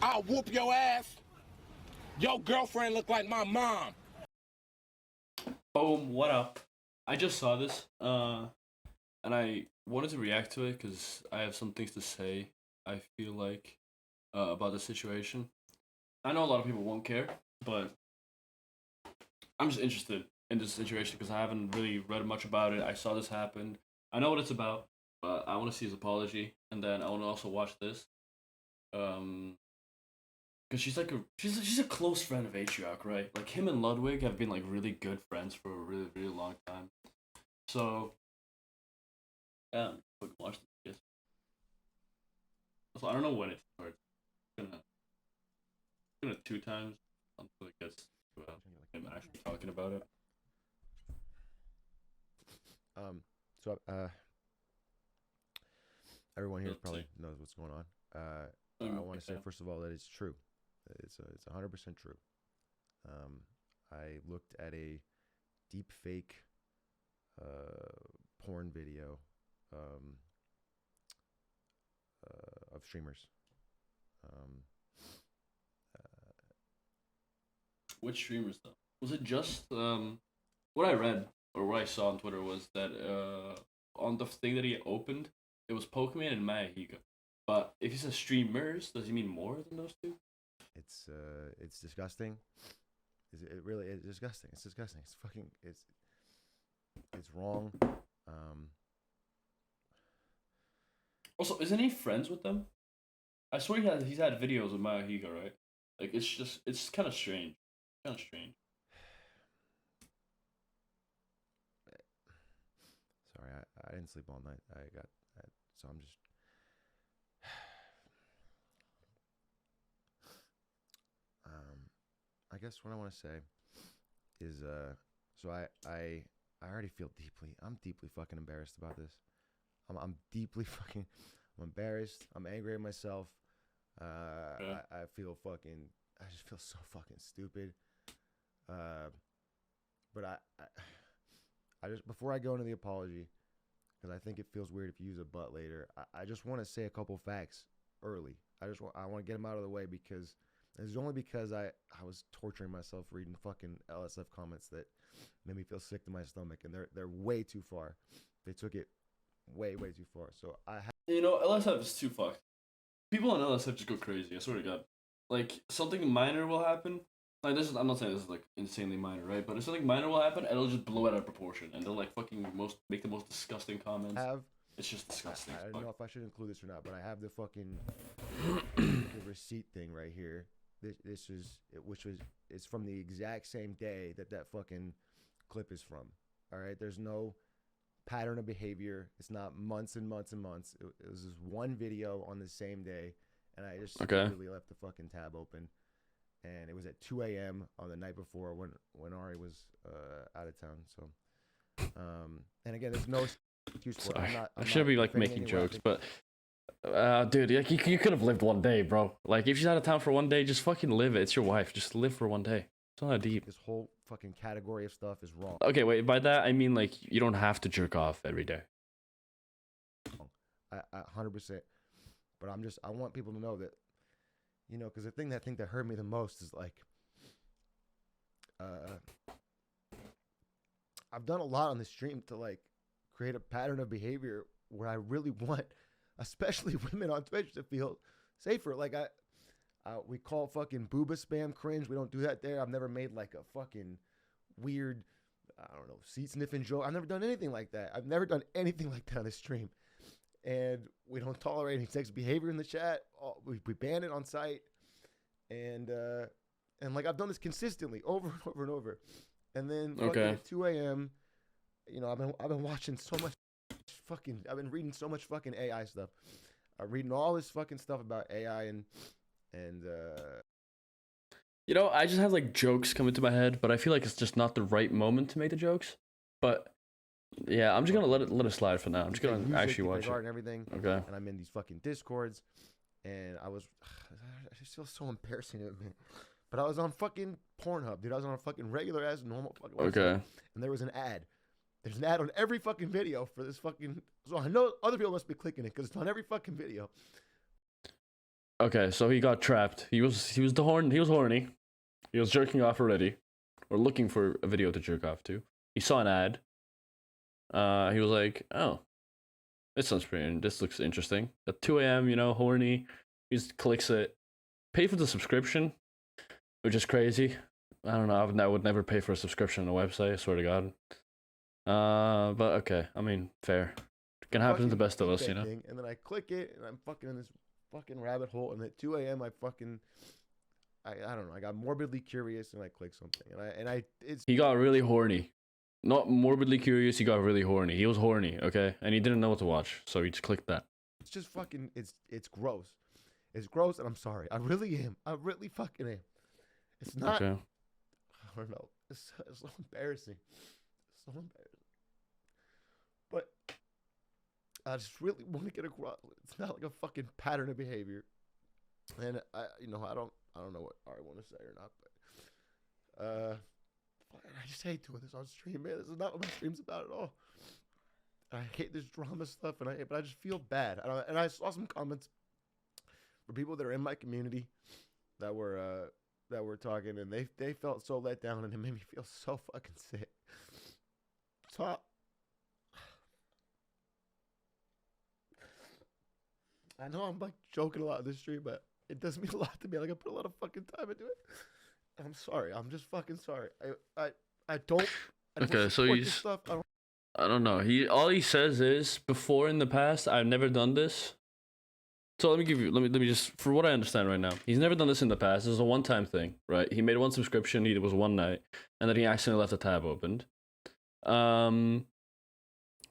I'll whoop your ass. Your girlfriend look like my mom. Boom, what up? I just saw this, and I wanted to react to it because I have some things to say, I feel like, about the situation. I know a lot of people won't care, but I'm just interested in this situation because I haven't really read much about it. I saw this happen. I know what it's about, but I want to see his apology, and then I want to also watch this. Because she's a close friend of Atrioc, right? Like him and Ludwig have been like really good friends for a really really long time. So, fucking watch this. So I don't know when it starts. Gonna 2 times until it gets to him actually talking about it. So everyone here probably knows what's going on. I want to say first of all that it's true. It's 100% true. I looked at a deepfake porn video of streamers. Which streamers though? Was it just what I read or what I saw on Twitter was that on the thing that he opened, it was Pokemon and Mayahiga. But if he says streamers, does he mean more than those two? It's disgusting. It really is disgusting. It's disgusting. It's fucking it's wrong. Also, isn't he friends with them? I swear he's had videos with Mayahiga, right? Like it's kind of strange. Kind of strange. Sorry, I didn't sleep all night. So I'm just. I guess what I want to say is so I already feel I'm deeply fucking embarrassed about this. I'm deeply fucking I'm embarrassed. I'm angry at myself. I feel fucking I just feel so fucking stupid. But I just before I go into the apology, because I think it feels weird if you use a but later. I just want to say a couple facts early. I want to get them out of the way because it's only because I was torturing myself reading fucking LSF comments that made me feel sick to my stomach, and they're way too far. They took it way too far. So LSF is too fucked. People on LSF just go crazy. I swear to God. Like something minor will happen. Like this is I'm not saying this is like insanely minor, right? But if something minor will happen, it'll just blow out of proportion, and they'll like fucking make the most disgusting comments. It's just disgusting. I don't know if I should include this or not, but I have the fucking the receipt thing right here. It's from the exact same day that fucking clip is from. All right, there's no pattern of behavior. It's not months and months and months. It was just one video on the same day, and I just really left the fucking tab open. And it was at 2 a.m. on the night before when Ari was out of town. So, and again, there's no excuse for it. I shouldn't be like making jokes, but dude, like you could have lived one day, bro. Like if she's out of town for one day, just fucking live it. It's your wife. Just live for one day. It's not that deep. This whole fucking category of stuff is wrong. Okay, wait. By that I mean like you don't have to jerk off every day. I 100%. But I want people to know that. You know, because the thing that hurt me the most is like, I've done a lot on the stream to like create a pattern of behavior where I really want, especially women on Twitch, to feel safer. Like we call fucking booba spam cringe. We don't do that there. I've never made like a fucking weird, I don't know, seat sniffing joke. I've never done anything like that. I've never done anything like that on the stream. And we don't tolerate any sex behavior in the chat. We ban it on site, and like I've done this consistently over and over and over. And then at 2 a.m., you know, I've been watching so much I've been reading so much fucking AI stuff. I'm reading all this fucking stuff about AI and you know, I just have like jokes come into my head, but I feel like it's just not the right moment to make the jokes. But yeah, I'm just gonna let it slide for now. I'm just gonna actually watch it and everything. Okay. And I'm in these fucking discords, and I just feel so embarrassing to me. But I was on fucking Pornhub, dude. I was on a fucking regular ass normal fucking website. Okay. And there was an ad. There's an ad on every fucking video for this fucking. So I know other people must be clicking it because it's on every fucking video. Okay, so he got trapped. He was horny. He was jerking off already, or looking for a video to jerk off to. He saw an ad. He was like, "Oh, this looks interesting." At 2 a.m., horny. He just clicks it. Pay for the subscription, which is crazy. I don't know. I would never pay for a subscription on a website. I swear to God. But okay. I mean, fair. It can happen to the best of us, you know. And then I click it, and I'm fucking in this fucking rabbit hole. And at 2 a.m., I don't know. I got morbidly curious, and I click something, He got really horny. Not morbidly curious. He got really horny. He was horny, okay, and he didn't know what to watch, so he just clicked that. It's just fucking. It's gross. It's gross, and I'm sorry. I really am. I really fucking am. It's not. Okay. I don't know. It's so embarrassing. So embarrassing. But I just really want to get across. It's not like a fucking pattern of behavior, and I don't know what I want to say or not, but I just hate doing this on stream, man. This is not what my stream's about at all. I hate this drama stuff, but I just feel bad. And I saw some comments for people that are in my community that were talking, and they felt so let down, and it made me feel so fucking sick. So I know I'm like joking a lot in this stream, but it does mean a lot to me. Like I put a lot of fucking time into it. I'm sorry. I'm just fucking sorry. I don't. Okay, so he's. Stuff. I don't know. All he says is before in the past I've never done this. So let me just, for what I understand right now, he's never done this in the past. This is a one-time thing, right? He made one subscription. It was one night, and then he accidentally left the tab opened.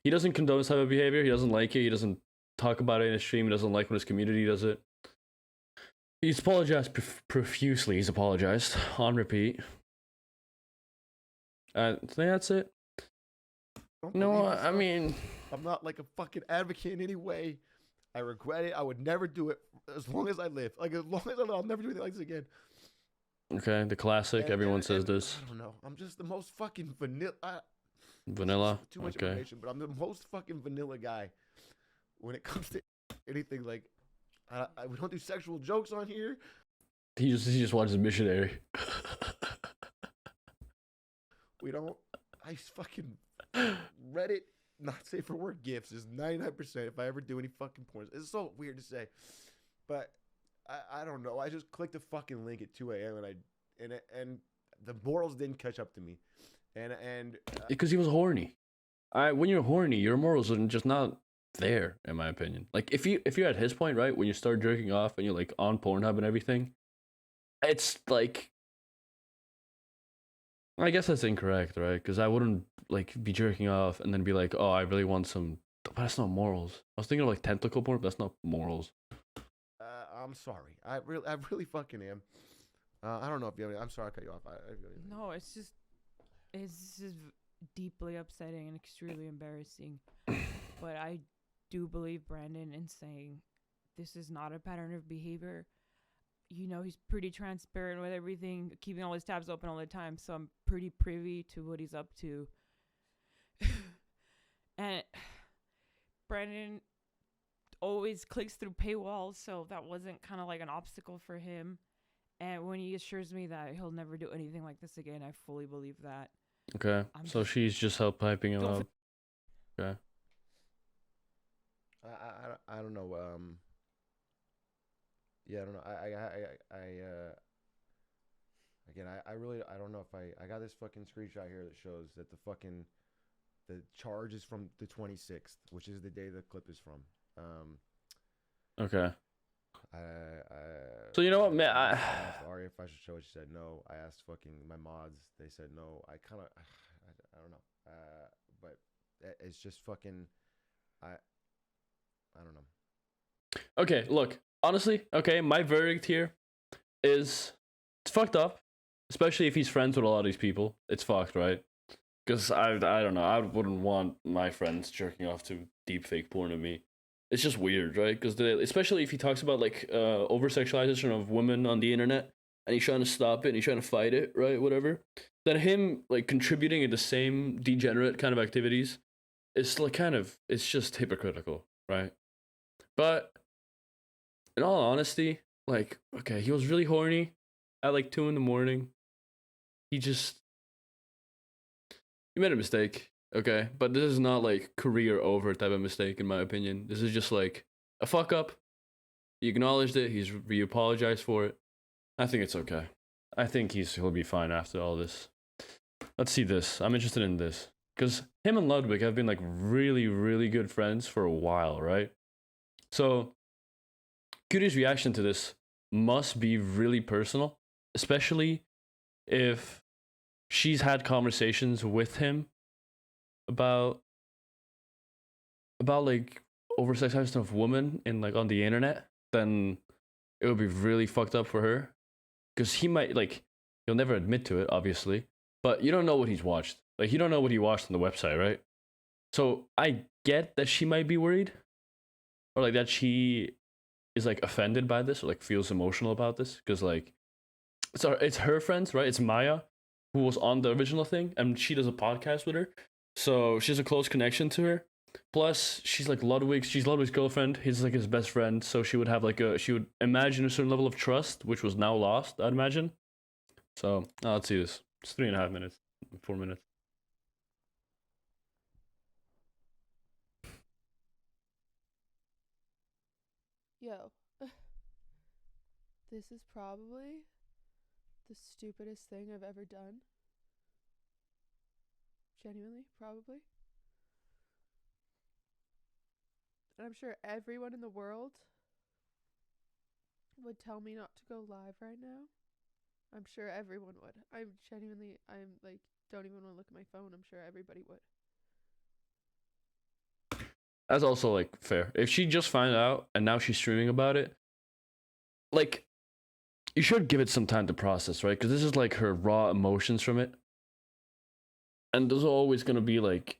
He doesn't condone this type of behavior. He doesn't like it. He doesn't talk about it in his stream. He doesn't like when his community does it. He's apologized profusely. He's apologized on repeat. I think that's it. No, I mean, I'm not like a fucking advocate in any way. I regret it. I would never do it as long as I live. Like as long as I live, I'll never do anything like this again. Okay, the classic. Everyone says this. I don't know. I'm just the most fucking vanilla. Vanilla. Too much information, but I'm the most fucking vanilla guy when it comes to anything. Like, we don't do sexual jokes on here. He just watches Missionary. We don't. I fucking Reddit. Not safe for work gifts is 99% if I ever do any fucking porn. It's so weird to say, but I don't know. I just clicked the fucking link at 2 a.m. and the morals didn't catch up to me, and because he was horny. When you're horny, your morals are just not there, in my opinion. Like if you're at his point, right, when you start jerking off and you're like on Pornhub and everything, it's like, I guess that's incorrect, right? Because I wouldn't like be jerking off and then be like, oh, I really want some. But that's not morals. I was thinking of like tentacle porn, but that's not morals. I'm sorry. I really fucking am. I don't know if you have any. I'm sorry I cut you off. No, it's just deeply upsetting and extremely embarrassing. But I do believe Brandon in saying this is not a pattern of behavior. You know, he's pretty transparent with everything, keeping all his tabs open all the time. So I'm pretty privy to what he's up to. And Brandon always clicks through paywalls, so that wasn't kind of like an obstacle for him. And when he assures me that he'll never do anything like this again, I fully believe that. Okay, so she's just help piping him up. Okay. I don't know. Yeah, I don't know. I really don't know if I got this fucking screenshot here that shows that the charge is from the 26th, which is the day the clip is from. Okay. So you know what, man? I asked Ari if I should show it. She said no. I asked fucking my mods. They said no. I don't know. But it's just fucking. I don't know. Okay, look. Honestly, okay, my verdict here is it's fucked up, especially if he's friends with a lot of these people. It's fucked, right? Because I don't know. I wouldn't want my friends jerking off to deepfake porn of me. It's just weird, right? Because especially if he talks about like over sexualization of women on the internet, and he's trying to stop it, and he's trying to fight it, right? Whatever. Then him like contributing in the same degenerate kind of activities, it's like it's just hypocritical, right? But in all honesty, like, okay, he was really horny at like 2 in the morning. He made a mistake, okay? But this is not like career over type of mistake, in my opinion. This is just like a fuck up. He acknowledged it. He apologized for it. I think it's okay. I think he'll be fine after all this. Let's see this. I'm interested in this because him and Ludwig have been like really, really good friends for a while, right? So, Cutie's reaction to this must be really personal, especially if she's had conversations with him about like oversexualization of women in like on the internet. Then it would be really fucked up for her because he might like he'll never admit to it, obviously, but you don't know what he's watched. Like you don't know what he watched on the website, right? So I get that she might be worried, or like that she is like offended by this, or like feels emotional about this, because like it's her friends, right? It's Maya, who was on the original thing, and she does a podcast with her, so she has a close connection to her. Plus, she's Ludwig's girlfriend. He's like his best friend, so she would have she would imagine a certain level of trust, which was now lost, I'd imagine. So let's see this. It's 3.5 minutes, 4 minutes. Yo, this is probably the stupidest thing I've ever done. Genuinely, probably. And I'm sure everyone in the world would tell me not to go live right now. I'm sure everyone would. I'm like, don't even want to look at my phone. I'm sure everybody would. That's also like fair. If she just found out and now she's streaming about it, like you should give it some time to process, right? Because this is like her raw emotions from it, and those are always gonna be like,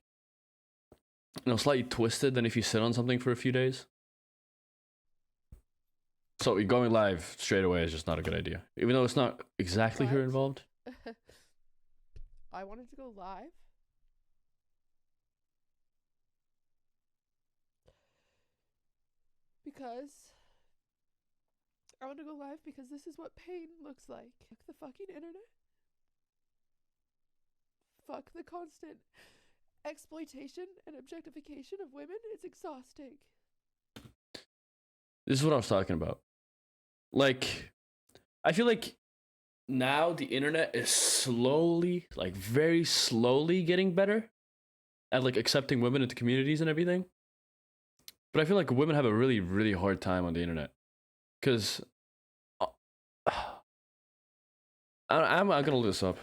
slightly twisted than if you sit on something for a few days. So going live straight away is just not a good idea, even though it's not exactly her involved. I wanted to go live. Because I want to go live because this is what pain looks like. Fuck the fucking internet. Fuck the constant exploitation and objectification of women. It's exhausting. This is what I was talking about. Like, I feel like now the internet is slowly, like very slowly getting better at like accepting women into communities and everything. But I feel like women have a really, really hard time on the internet. Because I'm going to look this up.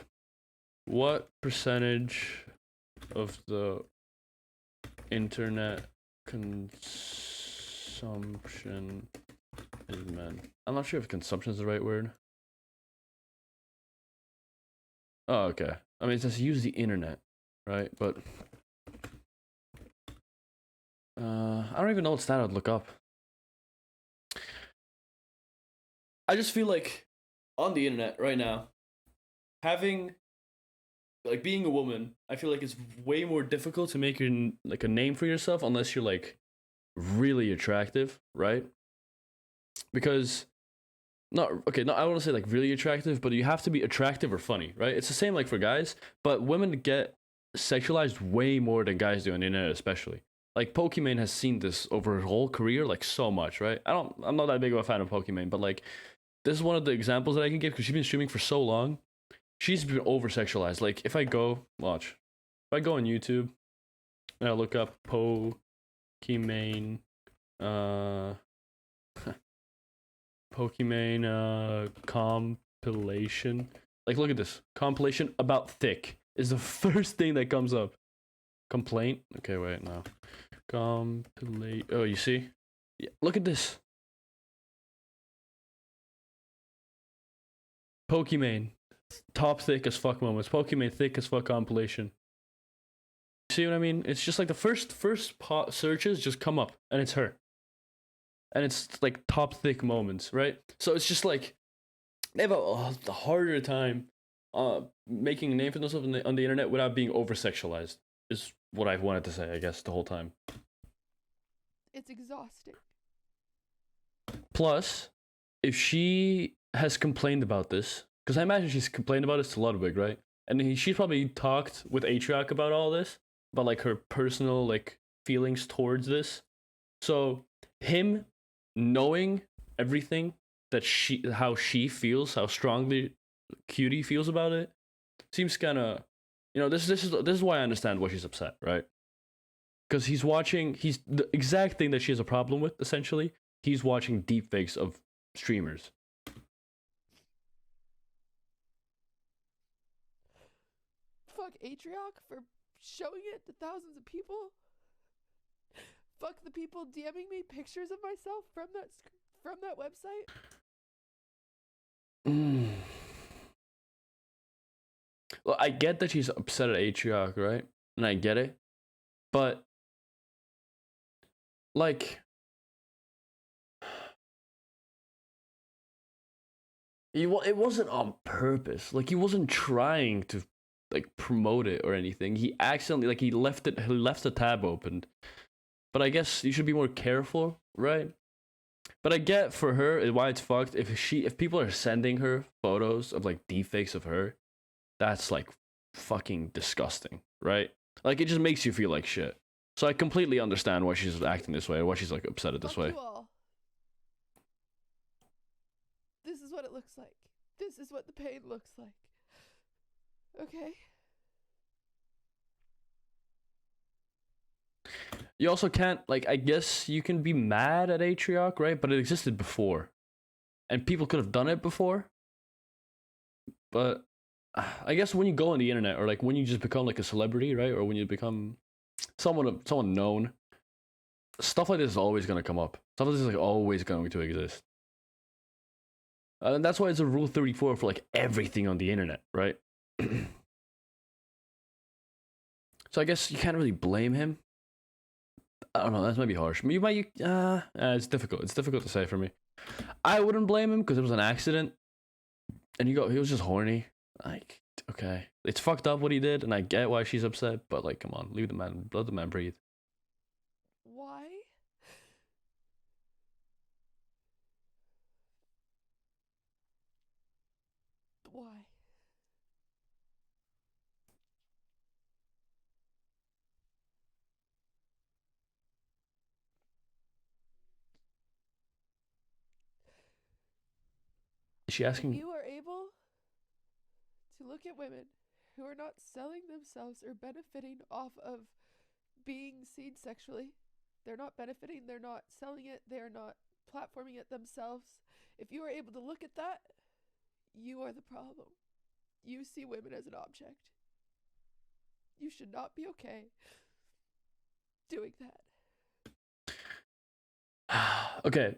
What percentage of the internet consumption is men? I'm not sure if consumption is the right word. Oh, okay. I mean, it says use the internet, right? But I don't even know what stat I'd look up. I just feel like on the internet right now, being a woman, I feel like it's way more difficult to make a name for yourself unless you're like really attractive, right? Because I don't want to say like really attractive, but you have to be attractive or funny, right? It's the same like for guys, but women get sexualized way more than guys do on the internet, especially. Like Pokimane has seen this over her whole career, like so much, right? I'm not that big of a fan of Pokimane, but like this is one of the examples that I can give because she's been streaming for so long. She's been over sexualized. Like if I go on YouTube and I look up Pokimane, Pokimane compilation. Like look at this compilation about thick is the first thing that comes up. Complaint. Okay, wait, no. Compilate. Oh, you see? Yeah, look at this. Pokimane. Top thick as fuck moments. Pokimane thick as fuck compilation. You see what I mean? It's just like the first searches just come up and it's her. And it's like top thick moments, right? So it's just like they have a harder time making a name for themselves on the internet without being over sexualized. Is what I wanted to say, I guess, the whole time. It's exhausting. Plus, if she has complained about this, because I imagine she's complained about this to Ludwig, right? And she's probably talked with Atrioc about all this, about like her personal like feelings towards this. So him knowing everything that how she feels, how strongly Cutie feels about it, seems kind of, this is why I understand why she's upset, right? Because he's the exact thing that she has a problem with. Essentially, he's watching deepfakes of streamers. Fuck Atrioc for showing it to thousands of people. Fuck the people DMing me pictures of myself from that website. Well, I get that she's upset at Atrioc, right? And I get it. But, like, it wasn't on purpose. Like, he wasn't trying to, like, promote it or anything. He accidentally, like, he left the tab open. But I guess you should be more careful, right? But I get for her why it's fucked. If people are sending her photos of like deepfakes of her, that's like fucking disgusting, right? Like it just makes you feel like shit. So I completely understand why she's acting this way, why she's like upset at this way. You all. This is what it looks like. This is what the pain looks like. Okay? You also can't, like, I guess you can be mad at Atrioc, right? But it existed before. And people could have done it before. But I guess when you go on the internet, or like when you just become like a celebrity, right? Or when you become someone known, stuff like this is always going to come up. Stuff like this is like always going to exist. And that's why it's a Rule 34 for like everything on the internet, right? So I guess you can't really blame him. I don't know, that's maybe harsh. It's difficult. It's difficult to say for me. I wouldn't blame him because it was an accident. And he was just horny. Like, okay. It's fucked up what he did, and I get why she's upset, but like, come on, let the man breathe. Why? Why? Is she asking? If you are able to look at women who are not selling themselves or benefiting off of being seen sexually, they're not benefiting, they're not selling it, they're not platforming it themselves. If you are able to look at that, you are the problem. You see women as an object. You should not be okay doing that. Okay,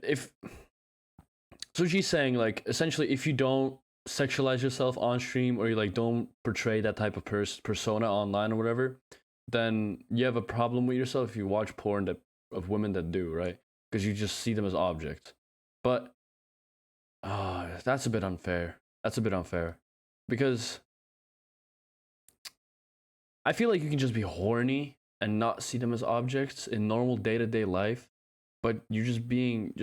so she's saying, like, essentially, if you don't sexualize yourself on stream, or you like don't portray that type of persona online or whatever, then you have a problem with yourself if you watch porn of women that do, right? Because you just see them as objects. But that's a bit unfair. Because I feel like you can just be horny and not see them as objects in normal day-to-day life. But you're just being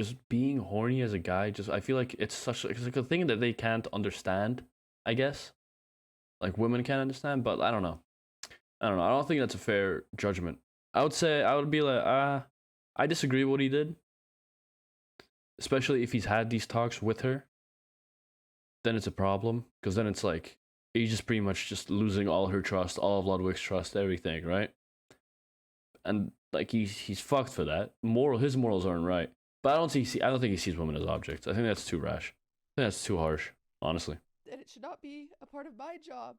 horny as a guy. I feel like it's like a thing that they can't understand, I guess. Like women can't understand, but I don't know. I don't think that's a fair judgment. I would be like, I disagree with what he did. Especially if he's had these talks with her. Then it's a problem. Because then it's like, he's just pretty much just losing all her trust, all of Ludwig's trust, everything, right? And like he's fucked for that. His morals aren't right. But I don't think he sees women as objects. I think that's too rash. I think that's too harsh, honestly. And it should not be a part of my job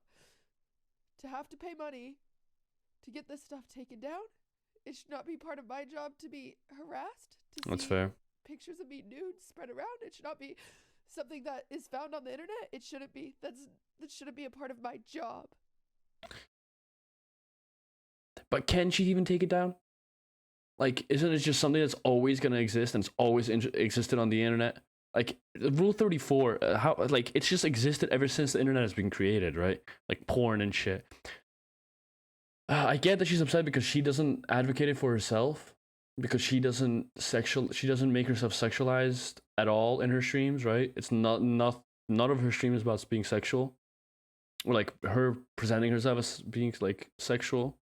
to have to pay money to get this stuff taken down. It should not be part of my job to be harassed. That's fair. Pictures of me nude spread around. It should not be something that is found on the internet. It shouldn't be. That shouldn't be a part of my job. But can she even take it down? Like, isn't it just something that's always going to exist and it's always existed on the internet? Like, Rule 34, it's just existed ever since the internet has been created, right? Like, porn and shit. I get that she's upset because she doesn't advocate it for herself, because she doesn't make herself sexualized at all in her streams, right? It's not none of her streams about being sexual, or like her presenting herself as being like sexual.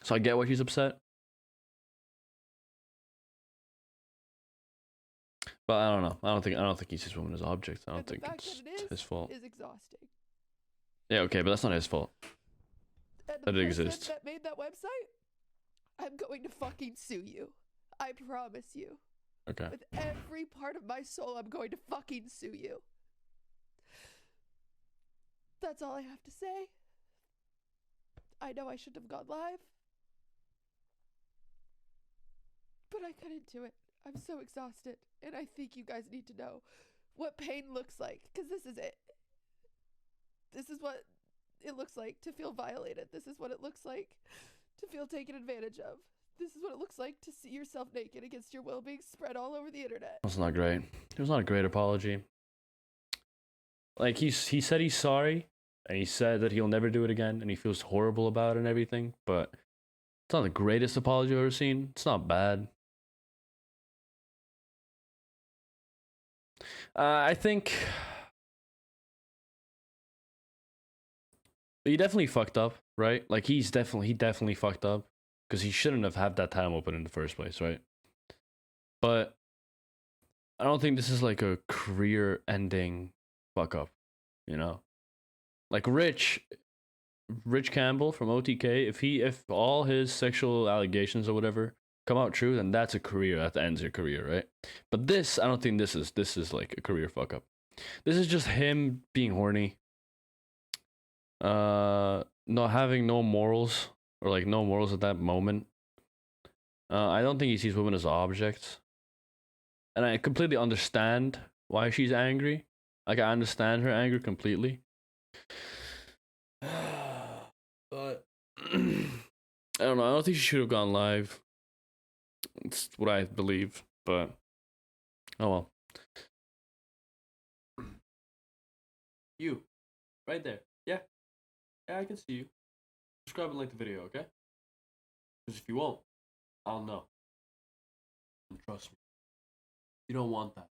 So I get why she's upset. But I don't know. I don't think he sees women as objects. I don't And the think fact it's that it his fault. is exhausting. Yeah, okay, but that's not his fault. And the That it person exists. that made that website, I'm going to fucking sue you. I promise you. Okay. With every part of my soul, I'm going to fucking sue you. That's all I have to say. I know I shouldn't have gone live. But I couldn't do it. I'm so exhausted. And I think you guys need to know what pain looks like. Because this is it. This is what it looks like to feel violated. This is what it looks like to feel taken advantage of. This is what it looks like to see yourself naked against your will being spread all over the internet. That's not great. It was not a great apology. Like he said he's sorry, and he said that he'll never do it again, and he feels horrible about it and everything. But it's not the greatest apology I've ever seen. It's not bad. I think he definitely fucked up, right? Like he definitely fucked up because he shouldn't have had that time open in the first place, right? But I don't think this is like a career-ending fuck up, you know? Like Rich Campbell from OTK, if all his sexual allegations or whatever come out true, then that's a career. That ends your career, right? But this, I don't think this is like a career fuck up. This is just him being horny. Not having no morals, or like no morals at that moment. I don't think he sees women as objects. And I completely understand why she's angry. Like I understand her anger completely. But I don't know. I don't think she should have gone live. It's what I believe, but oh well. You, right there. Yeah, I can see you. Subscribe and like the video, okay? Because if you won't, I'll know. And trust me, you don't want that.